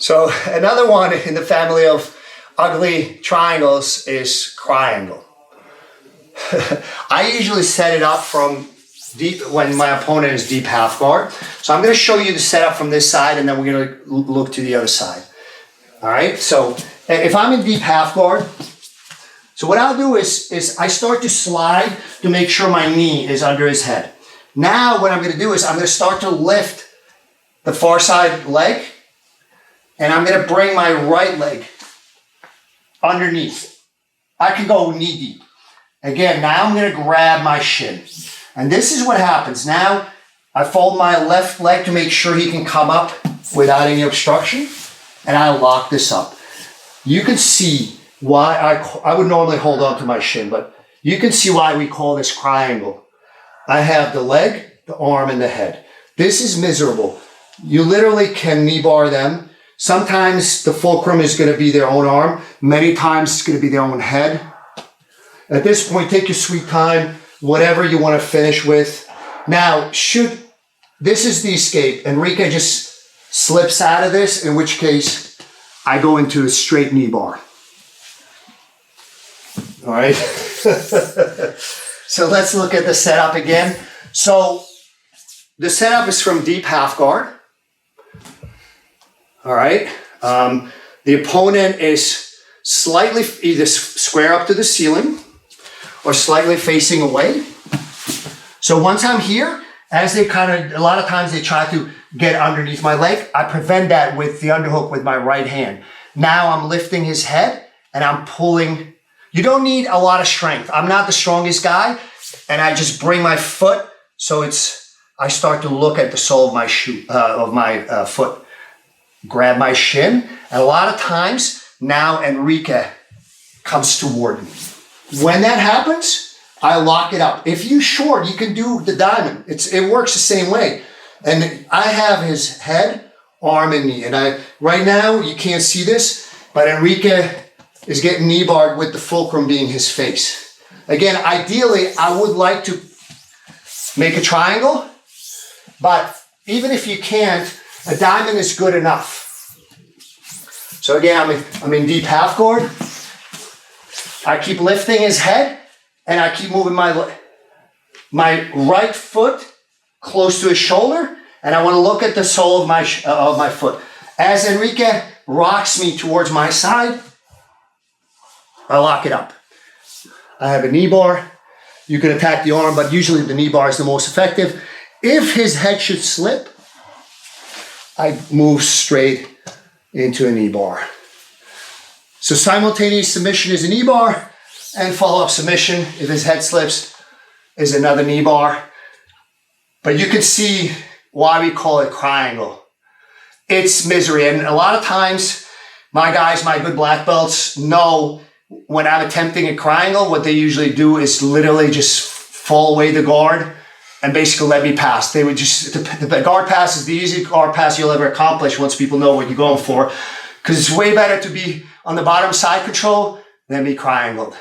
So another one in the family of ugly triangles is Cryangle. I usually set it up from deep when my opponent is deep half guard. So I'm going to show you the setup from this side, and then we're going to look to the other side. All right, so if I'm in deep half guard, so what I'll do is I start to slide to make sure my knee is under his head. Now what I'm going to do is I'm going to start to lift the far side leg, and I'm going to bring my right leg underneath. I can go knee deep. Again, now I'm going to grab my shin. And this is what happens. Now I fold my left leg to make sure he can come up without any obstruction. And I lock this up. You can see why I would normally hold on to my shin, but you can see why we call this Cryangle. I have the leg, the arm, and the head. This is miserable. You literally can knee bar them. Sometimes the fulcrum is going to be their own arm. Many times it's going to be their own head. At this point, take your sweet time, whatever you want to finish with. Now, this is the escape. Enrique just slips out of this, in which case I go into a straight knee bar. All right. So let's look at the setup again. So the setup is from deep half guard. All right. The opponent is slightly either square up to the ceiling or slightly facing away. So once I'm here, as they a lot of times they try to get underneath my leg, I prevent that with the underhook with my right hand. Now I'm lifting his head and I'm pulling. You don't need a lot of strength. I'm not the strongest guy, and I just bring my foot so I start to look at the sole of my shoe, foot. Grab my shin, and a lot of times now Enrique comes toward me. When that happens, I lock it up. If you're short, you can do the diamond. It works the same way. And I have his head, arm, and knee. And right now, you can't see this, but Enrique is getting knee barred with the fulcrum being his face. Again, ideally, I would like to make a triangle, but even if you can't, a diamond is good enough. So again, I'm in deep half guard. I keep lifting his head, and I keep moving my right foot close to his shoulder, and I want to look at the sole of my foot. As Enrique rocks me towards my side, I lock it up. I have a knee bar. You can attack the arm, but usually the knee bar is the most effective. If his head should slip, I move straight into a knee bar. So simultaneous submission is a knee bar, and follow-up submission, if his head slips, is another knee bar. But you can see why we call it Cryangle. It's misery, and a lot of times, my guys, my good black belts, know when I'm attempting a Cryangle, what they usually do is literally just fall away the guard and basically let me pass. They would just, the guard pass is the easiest guard pass you'll ever accomplish once people know what you're going for. Because it's way better to be on the bottom side control than be Cryangled.